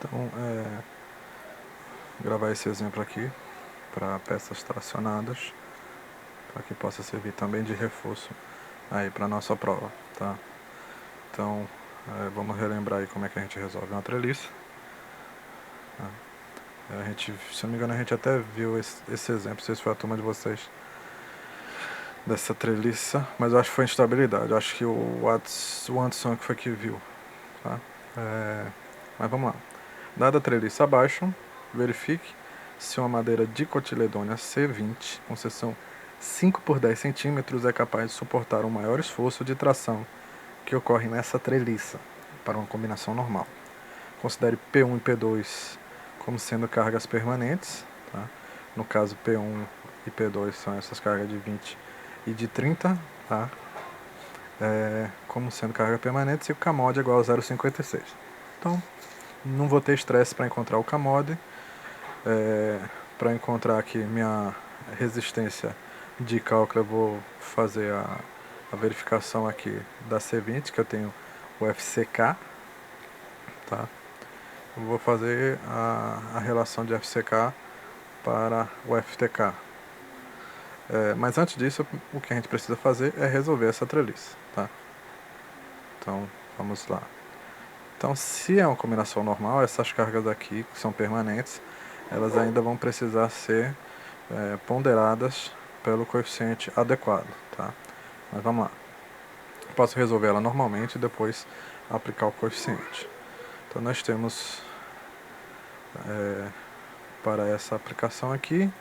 Então, gravar esse exemplo aqui para peças tracionadas, para que possa servir também de reforço aí para nossa prova, tá? Então, vamos relembrar aí como é que a gente resolve uma treliça. Se não me engano, a gente até viu esse exemplo, não sei se foi a turma de vocês, dessa treliça, mas eu acho que foi instabilidade, eu acho que o Anderson que foi que viu, tá? Mas vamos lá. Dada a treliça abaixo, verifique se uma madeira dicotiledônea C20, com seção 5 por 10 centímetros, é capaz de suportar um maior esforço de tração que ocorre nessa treliça, para uma combinação normal. Considere P1 e P2 como sendo cargas permanentes, tá? No caso, P1 e P2 são essas cargas de 20 e de 30, tá? Como sendo carga permanente, e o Kmod é igual a 0,56. Então, não vou ter estresse para encontrar o Kmod. Para encontrar aqui minha resistência de cálculo, eu vou fazer a verificação aqui da C20, que eu tenho o FCK, tá? Eu vou fazer a relação de FCK para o FTK. Mas antes disso, o que a gente precisa fazer é resolver essa treliça, tá? Então, vamos lá. Então, se é uma combinação normal, essas cargas aqui, que são permanentes, elas ainda vão precisar ser ponderadas pelo coeficiente adequado, tá? Mas vamos lá. Eu posso resolver ela normalmente e depois aplicar o coeficiente. Então, nós temos, para essa aplicação aqui,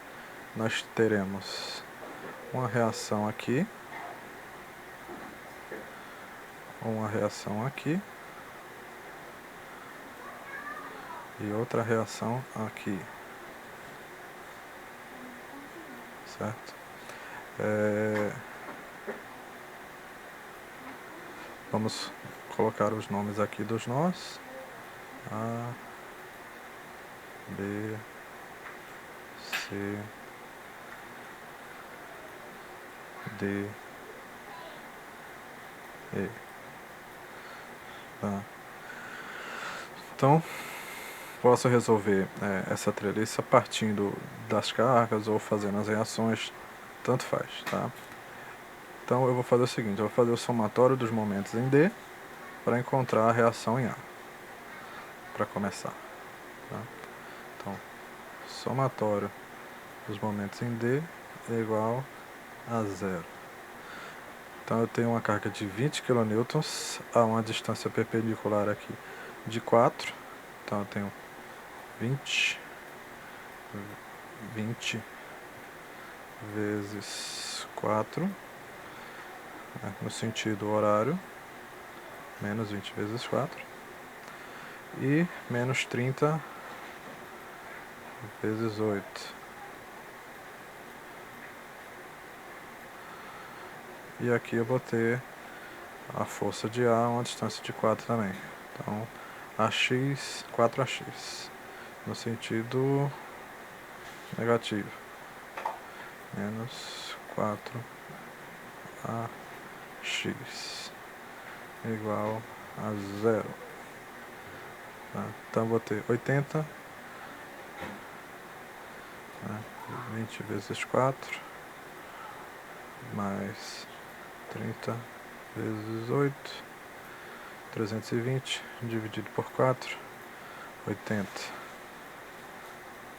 nós teremos uma reação aqui, e outra reação aqui, certo? Vamos colocar os nomes aqui dos nós. A, B, C, D, E. Tá. Então, posso resolver essa treliça partindo das cargas ou fazendo as reações, tanto faz, tá? Então eu vou fazer o seguinte, eu vou fazer o somatório dos momentos em D para encontrar a reação em A, para começar, tá? Então, somatório dos momentos em D é igual a 0. Então eu tenho uma carga de 20 kN a uma distância perpendicular aqui de 4. Então eu tenho 20 vezes 4, no sentido horário, menos 20 vezes 4, e menos 30 vezes 8. E aqui eu vou ter a força de A a uma distância de 4 também. Então, AX, 4AX, no sentido negativo, menos 4AX igual a 0. Tá? Então, vou ter 80, 20 vezes 4, mais 30 vezes 8, 320 dividido por 4, 80.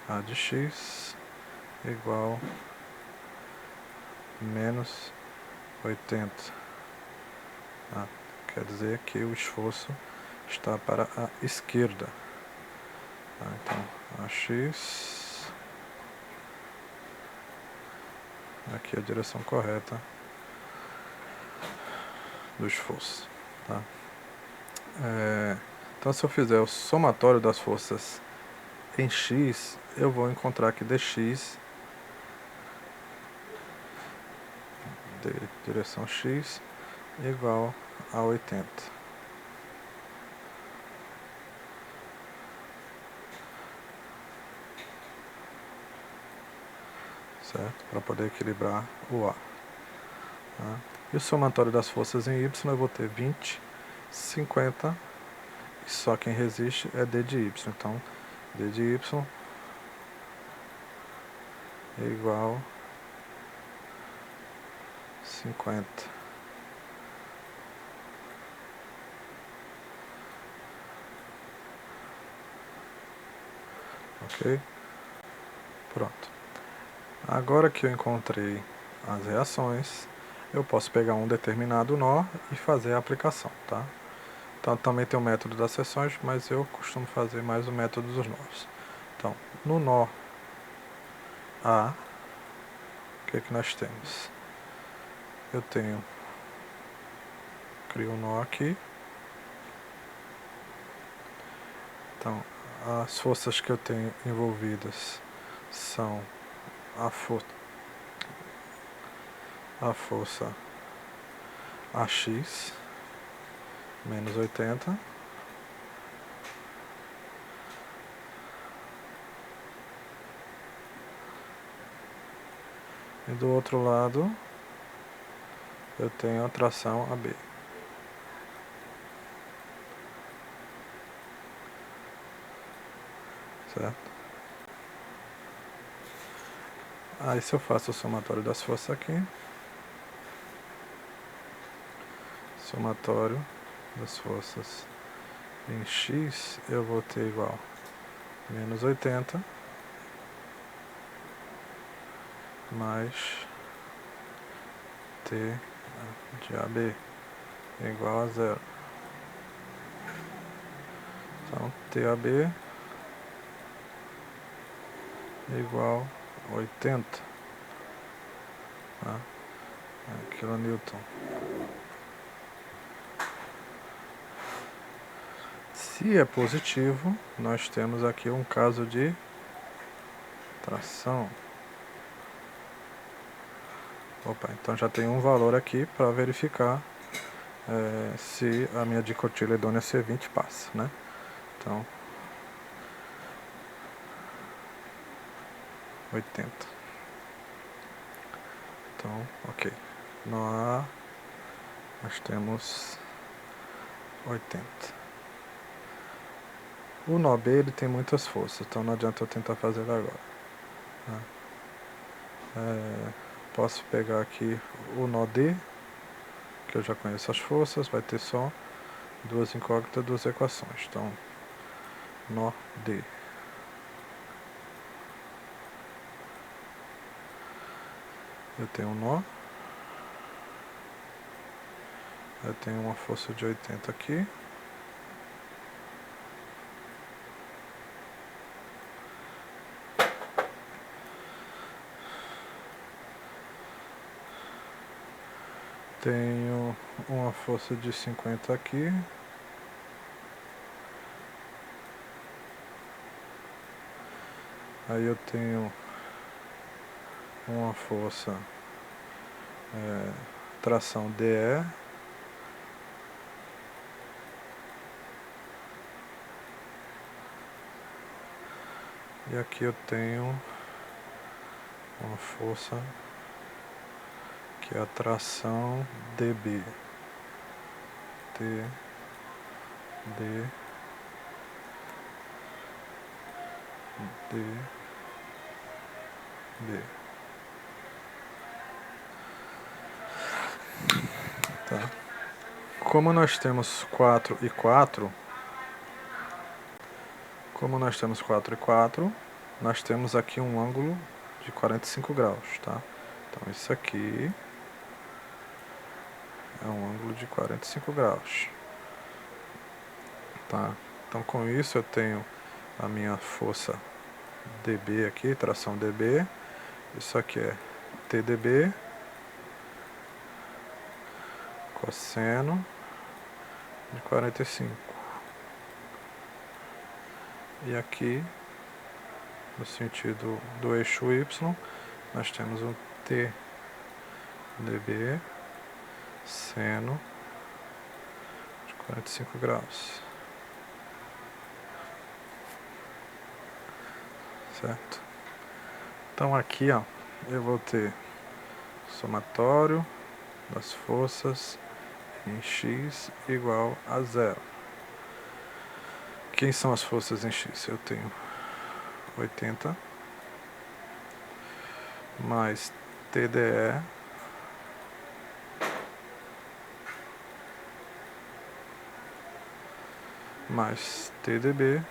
A de x igual menos 80. Quer dizer que o esforço está para a esquerda. Então, AX, aqui é a direção correta do esforço. Tá? Então, se eu fizer o somatório das forças em x, eu vou encontrar que dx, de direção x, igual a 80. Certo? Para poder equilibrar o A. Tá? E o somatório das forças em y, eu vou ter 20, 50 e só quem resiste é d de y. Então, d de y é igual a 50. Ok? Pronto. Agora que eu encontrei as reações, eu posso pegar um determinado nó e fazer a aplicação, tá? Então, também tem o método das seções, mas eu costumo fazer mais o método dos nós. Então, no nó A, o que nós temos? Eu crio um nó aqui. Então, as forças que eu tenho envolvidas são a força AX menos 80 e do outro lado eu tenho a tração AB. Certo? Aí se eu faço o somatório das forças aqui, somatório das forças em X, eu vou ter igual a menos 80 mais T de AB igual a 0. Então, TAB igual a 80 kN. Se é positivo, nós temos aqui um caso de tração. Opa, então já tem um valor aqui para verificar se a minha dicotiledônia C20 passa, né? Então, 80. Então, ok. No A, nós temos 80. O nó B, ele tem muitas forças, então não adianta eu tentar fazer ele agora. Posso pegar aqui o nó D, que eu já conheço as forças, vai ter só duas incógnitas, duas equações. Então, nó D. Eu tenho um nó. Eu tenho uma força de 80 aqui. Tenho uma força de 50 aqui. Aí eu tenho uma força tração DE. E aqui eu tenho uma força que é a tração DB. D, B. Tá. Como nós temos 4 e 4, nós temos aqui um ângulo de 45 graus, tá? Então isso aqui é um ângulo de 45 graus, tá? Então com isso eu tenho a minha força DB aqui, tração DB, isso aqui é TDB, cosseno de 45. E aqui, no sentido do eixo Y, nós temos um TDB seno de 45 graus. Certo? Então aqui, ó, eu vou ter somatório das forças em X igual a 0. Quem são as forças em X? Eu tenho 80 mais TDE mais TDB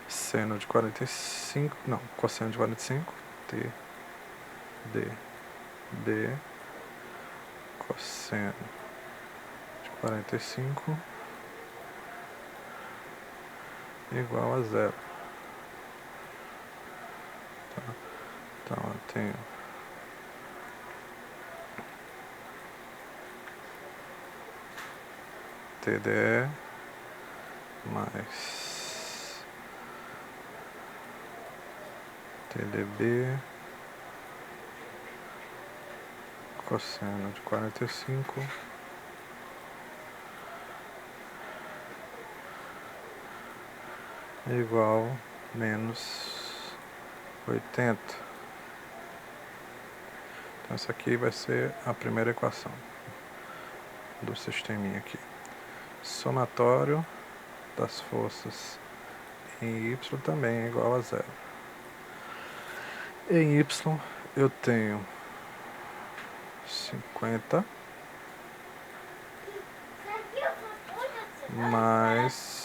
seno de 45, não, cosseno de 45, TDB cosseno de 45 igual a zero. Tá? Então eu tenho TDE mais TDB cosseno de 45 igual menos 80. Então essa aqui vai ser a primeira equação do sisteminha aqui. Somatório das forças em Y também é igual a zero. Em Y eu tenho 50 mais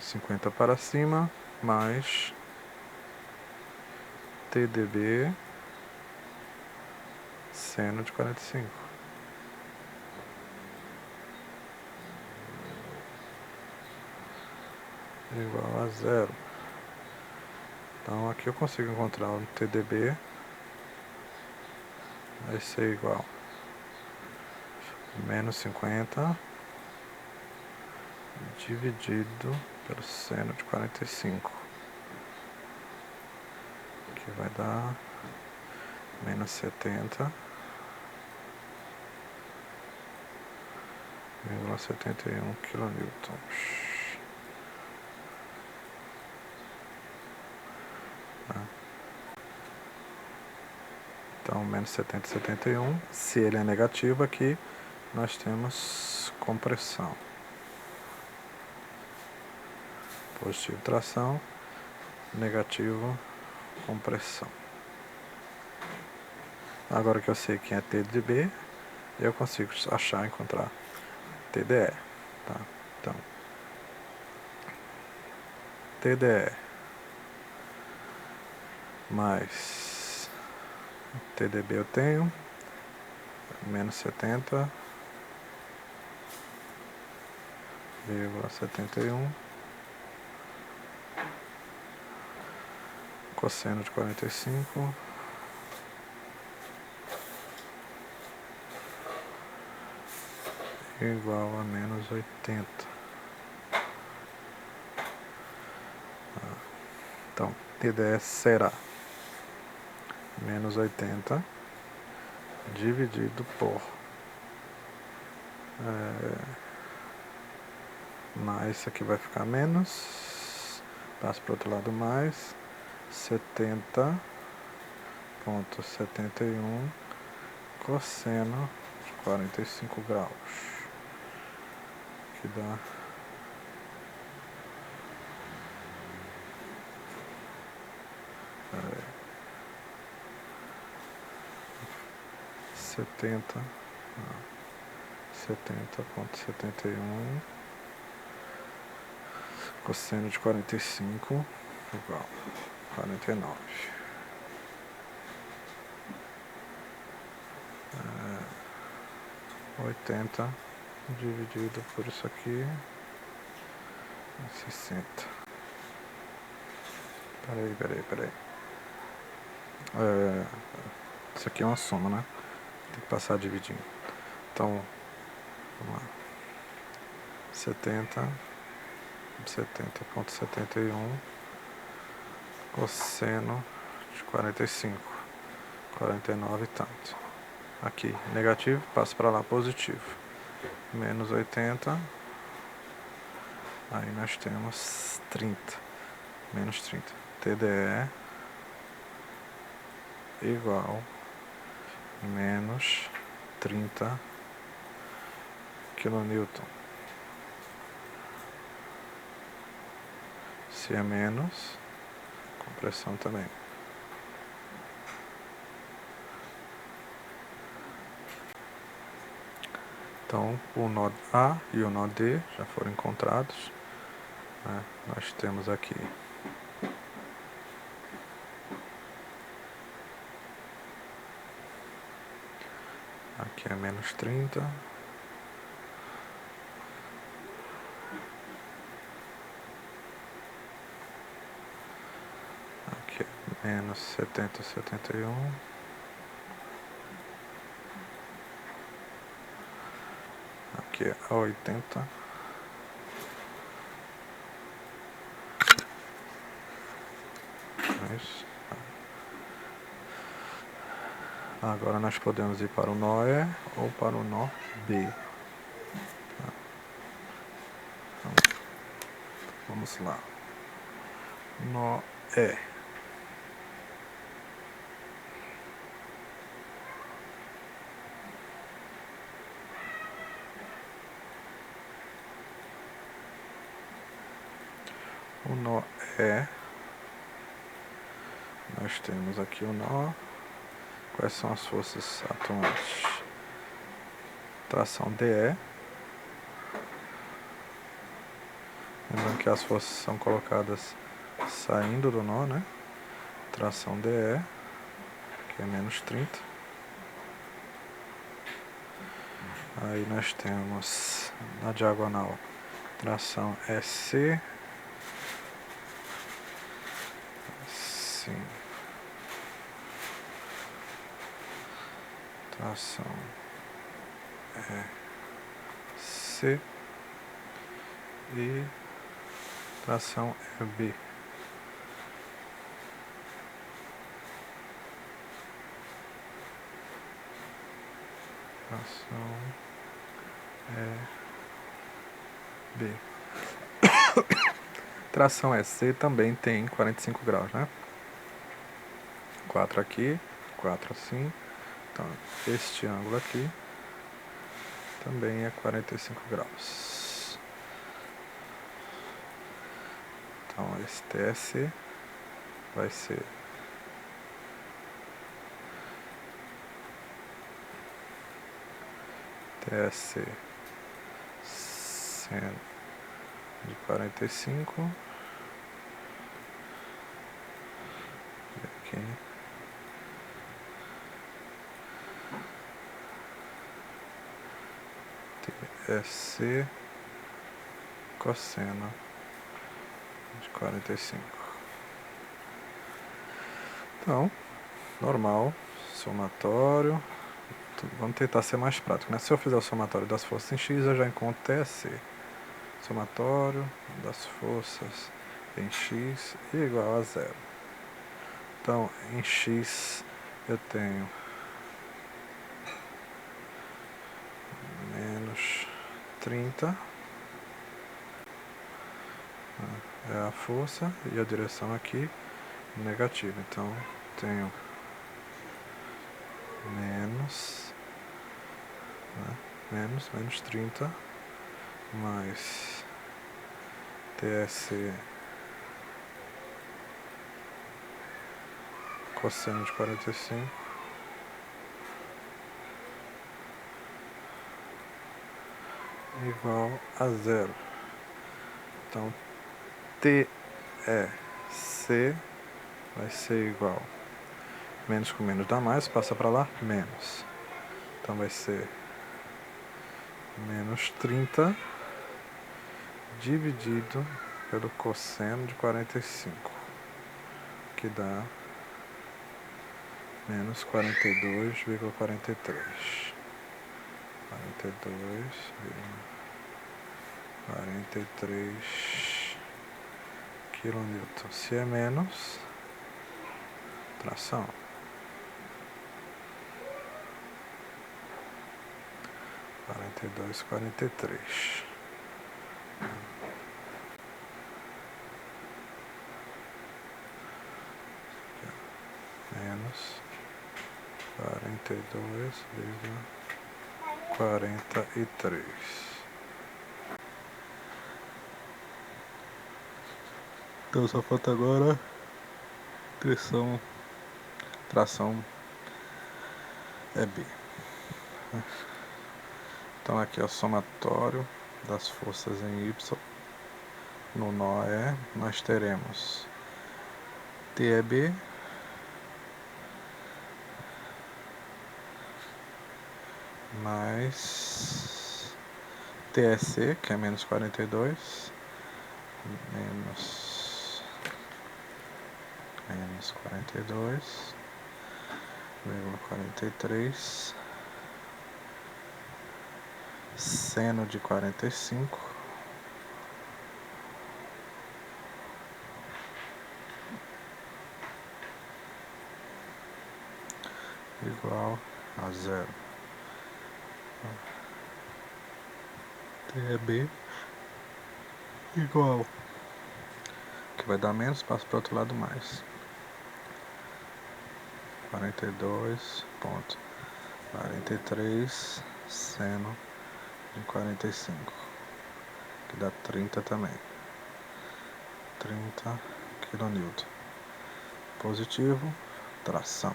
50 para cima mais TDB seno de 45 igual a zero. Então aqui eu consigo encontrar o TDB, vai ser igual a menos 50 dividido pelo seno de 45, que vai dar menos 70,71 kN. Então, menos 70,71. Se ele é negativo, aqui nós temos compressão. Positivo, tração. Negativo, compressão. Agora que eu sei quem é TDB, eu consigo achar e encontrar TDE. Tá? Então, TDE mais TDB eu tenho menos 70,71 cosseno de 45 igual a menos 80. Então, TDE será menos 80 dividido por mais, isso aqui vai ficar menos, passa para o outro lado mais, 70,71 cosseno de 45 graus, que dá 70,71 cosseno de 45 igual a 49. 80 dividido por isso aqui, 60. Peraí. Isso aqui é uma soma, né? Tem que passar dividindo. Então, vamos lá. 70,71 cosseno de 45, 49 e tanto. Aqui, negativo, passa para lá positivo. Menos 80. Aí nós temos 30. Menos 30. TDE igual menos 30 kN. Se é menos, compressão também. Então, o nó A e o nó D já foram encontrados, né? Nós temos aqui é menos 30. Aqui é menos 70, 71. Aqui é a 80. Agora nós podemos ir para o nó E ou para o nó B. Então, vamos lá. Nó E. O nó E, nós temos aqui o nó. Quais são as forças atuantes? Tração DE. Lembrando que as forças são colocadas saindo do nó, né? Tração DE, que é menos 30. Aí nós temos na diagonal tração EC. Sim. Tração EC e tração EB. Tração EB. Tração EC também tem 45 graus, né? 4 aqui, 4 assim. Então, este ângulo aqui também é 45 graus. Então, esse TSC vai ser TSC seno de 45. E aqui TSC cosseno de 45. Então, normal, somatório. Vamos tentar ser mais prático, né? Se eu fizer o somatório das forças em X, eu já encontro TSC. Somatório das forças em X igual a 0. Então, em X eu tenho menos 30. É a força e a direção aqui negativa. Então, tenho menos, né? menos 30 mais TSC cosseno de 45 igual a 0. Então, TEC vai ser igual. Menos com menos dá mais, passa para lá, menos. Então vai ser menos 30 dividido pelo cosseno de 45, que dá menos 42,43. 42,43 kN. Se é menos, tração. Quarenta e dois, 43. Menos 42,43. Então só falta agora tração é B. Então aqui é o somatório das forças em Y. No nó E nós teremos TEB mais TSC, que é menos 42, menos 42,43, seno de 45, igual a zero. TEB igual, que vai dar menos, passa para o outro lado mais. 42,43 seno de 45, que dá 30 também. 30 kN. Positivo, tração.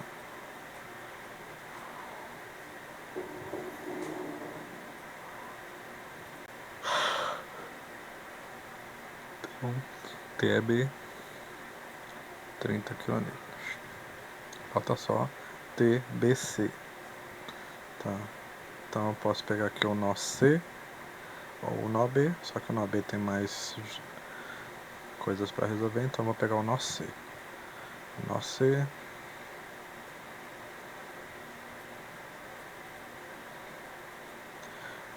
Então, TEB 30 kN. Falta só TBC. Tá? Então eu posso pegar aqui o nó C ou o nó B, só que o nó B tem mais coisas para resolver, então eu vou pegar o nó C. O nó C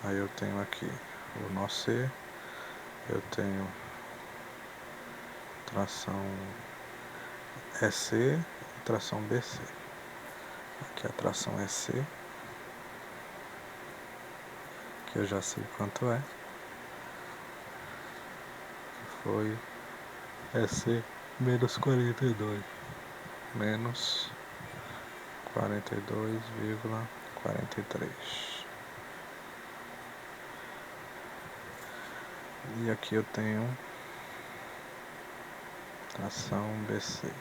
aí eu tenho aqui o nó C, eu tenho tração EC e tração BC. Aqui a tração EC, que eu já sei quanto é, foi EC menos 42, menos 42,43. E aqui eu tenho tração BC.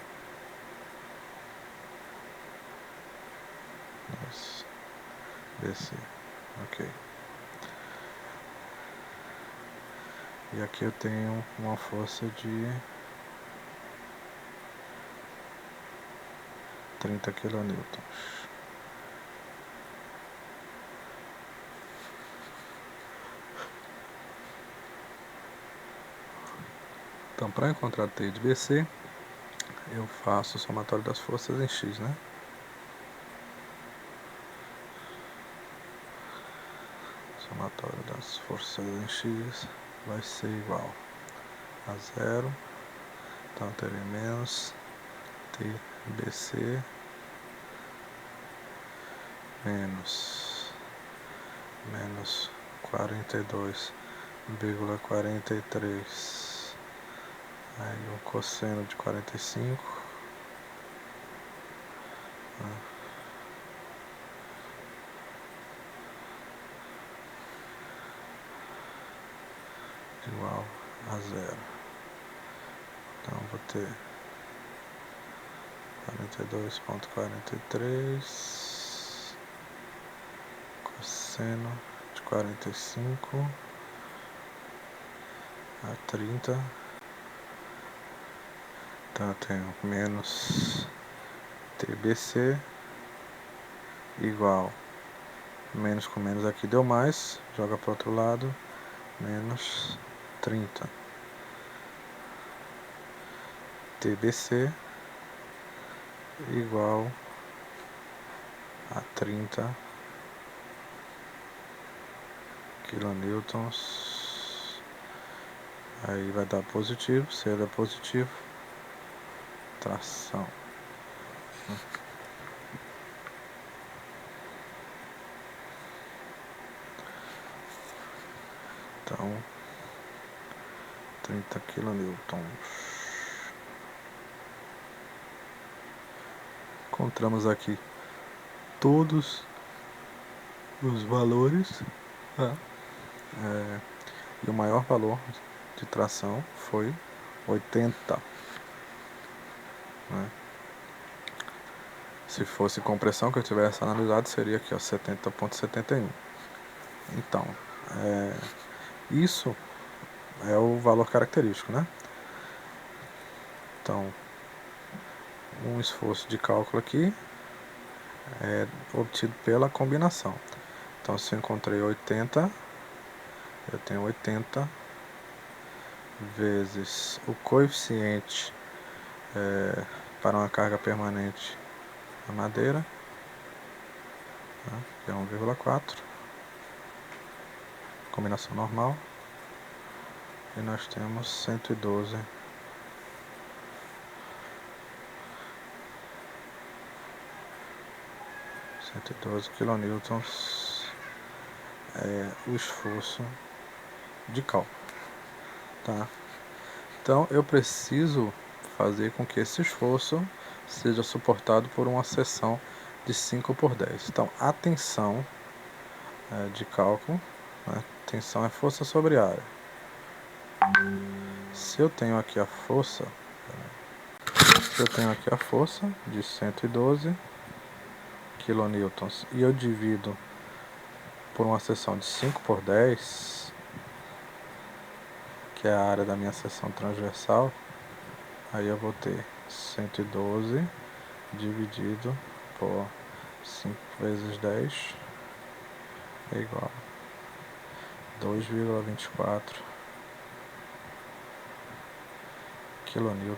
BC, ok. E aqui eu tenho uma força de 30 kN. Então, para encontrar T de BC, eu faço o somatório das forças em X, né? Somatório das forças em X vai ser igual a zero. Então, terei menos TBC menos 42,43. Aí o cosseno de 45. Igual a zero. Então vou ter 42,43 cosseno de 45 a 30. Então eu tenho menos TBC igual, menos com menos aqui deu mais, joga para o outro lado, menos 30. TBC igual a 30 kN. Aí vai dar positivo, se ele é positivo, tração. Então, 30 kN. Encontramos aqui todos os valores, tá? E o maior valor de tração foi 80, né? Se fosse compressão que eu tivesse analisado, seria aqui, ó, 70,71. Então, isso é o valor característico, né? Então, um esforço de cálculo aqui é obtido pela combinação. Então, se eu encontrei 80, eu tenho 80 vezes o coeficiente para uma carga permanente na madeira, né, que é 1,4, combinação normal, e nós temos 112 quilonewtons o esforço de cálculo, tá? Então eu preciso fazer com que esse esforço seja suportado por uma seção de 5/10. Então a tensão de cálculo, né? Tensão é força sobre área. Se eu tenho aqui a força de 112 kN e eu divido por uma seção de 5/10, que é a área da minha seção transversal, aí eu vou ter 112 dividido por 5 vezes 10 é igual a 2,24 kN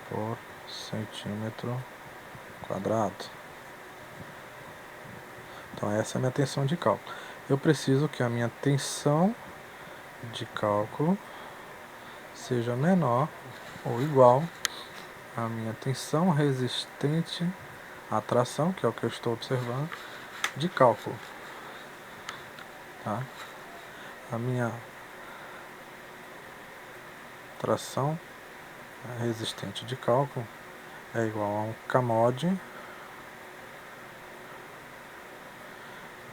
por centímetro quadrado. Então essa é a minha tensão de cálculo. Eu preciso que a minha tensão de cálculo seja menor ou igual à minha tensão resistente à tração, que é o que eu estou observando, de cálculo. Tá? A minha tração resistente de cálculo é igual a um Kmod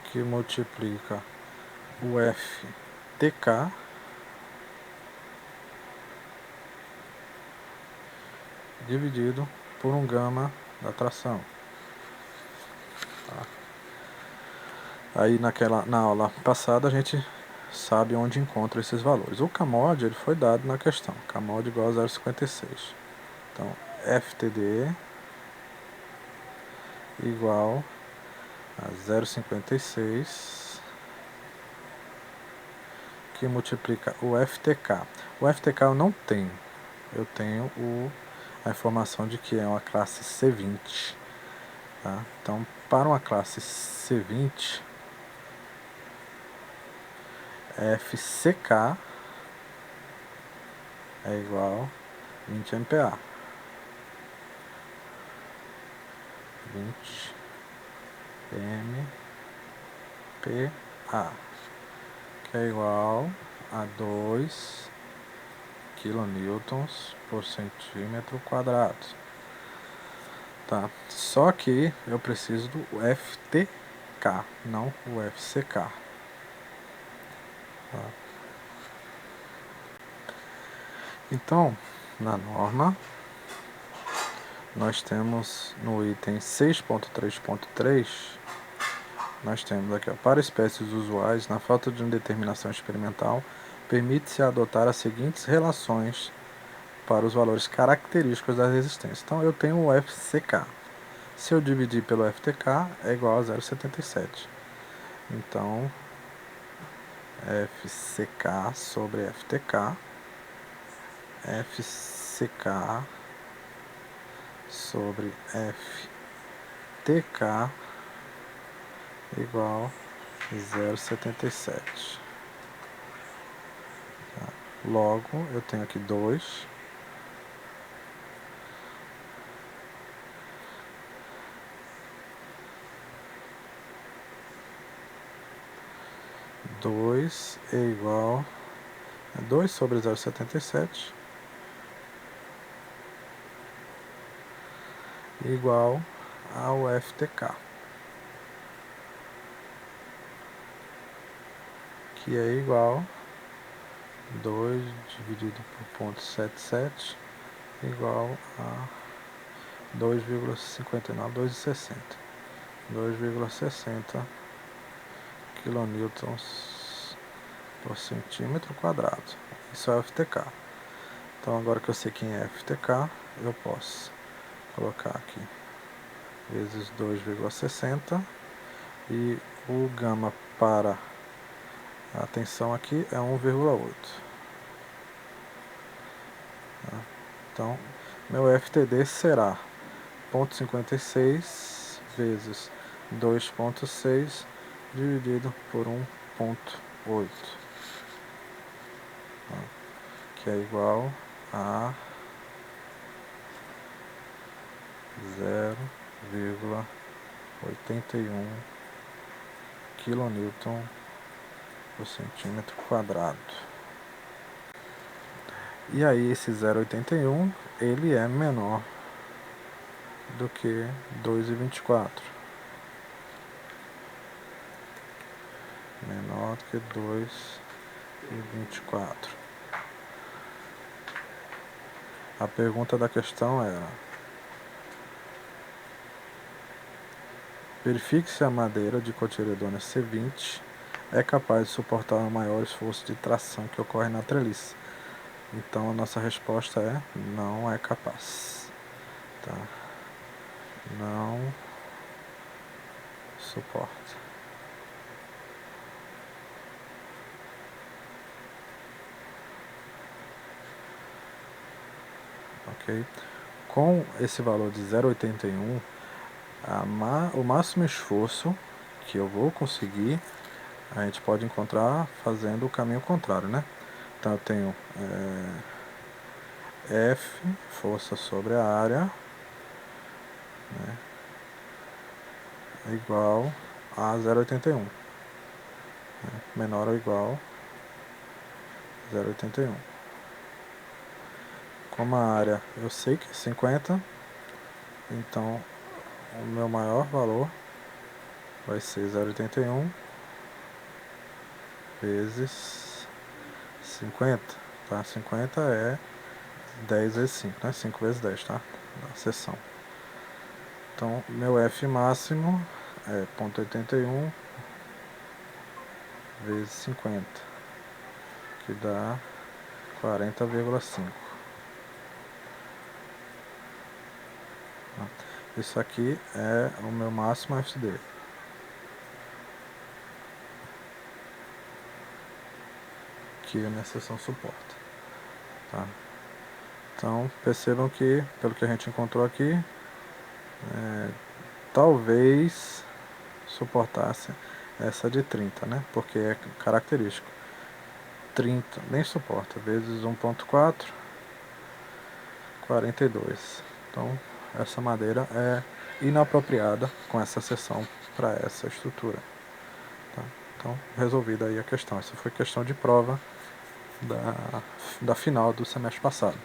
que multiplica o FTK dividido por um gama da tração. Tá? Aí na aula passada a gente sabe onde encontra esses valores. O Kmod ele foi dado na questão, Kmod igual a 0,56. Então FTD igual a 0,56 que multiplica o FTK. O FTK eu não tenho, eu tenho a informação de que é uma classe C20. Tá? Então, para uma classe C20, FCK é igual a 20 MPa. 20 MPa, que é igual a 2 kN por centímetro quadrado. Tá? Só que eu preciso do FTK, não o FCK. Tá? Então, na norma, nós temos no item 6.3.3, nós temos aqui, ó, para espécies usuais, na falta de uma determinação experimental, permite-se adotar as seguintes relações para os valores característicos da resistência. Então, eu tenho o FCK. Se eu dividir pelo FTK, é igual a 0,77. Então, FCK sobre FTK, FCK sobre FTK igual a 0,77. Tá? Logo, eu tenho aqui 2 é igual a 2 sobre 0,77 igual ao FTK, que é igual 2 dividido por 0,77 igual a 2,59, 2,60. 2,60 quilonewtons por centímetro quadrado. Isso é o FTK. Então agora que eu sei quem é FTK, eu posso colocar aqui vezes 2,60 e o gama para a tensão aqui é 1,8. Então, meu FTD será 0,56 vezes 2,6 dividido por 1,8, que é igual a 0,81 kN por centímetro quadrado. E aí esse 0,81 ele é menor do que 2,24. Menor do que 2,24. A pergunta da questão era: verifique se a madeira de cotiledônea C20 é capaz de suportar o maior esforço de tração que ocorre na treliça. Então a nossa resposta é: não é capaz. Tá? Não suporta. Ok? Com esse valor de 0,81, o máximo esforço que eu vou conseguir, a gente pode encontrar fazendo o caminho contrário, né? Então eu tenho F, força sobre a área, né, igual a 0,81, né, menor ou igual a 0,81. Como a área eu sei que é 50, então o meu maior valor vai ser 0,81 vezes 50, tá? 50 é 10 vezes 5, né? 5 vezes 10, tá? Da seção. Então, meu F máximo é 0,81 vezes 50, que dá 40,5. Isso aqui é o meu máximo FTD. Que a minha seção suporta. Tá? Então, percebam que, pelo que a gente encontrou aqui, talvez suportasse essa de 30, né? Porque é característico. 30 nem suporta, vezes 1,4, 42. Então, essa madeira é inapropriada com essa seção para essa estrutura. Tá? Então, resolvida aí a questão. Essa foi questão de prova da final do semestre passado.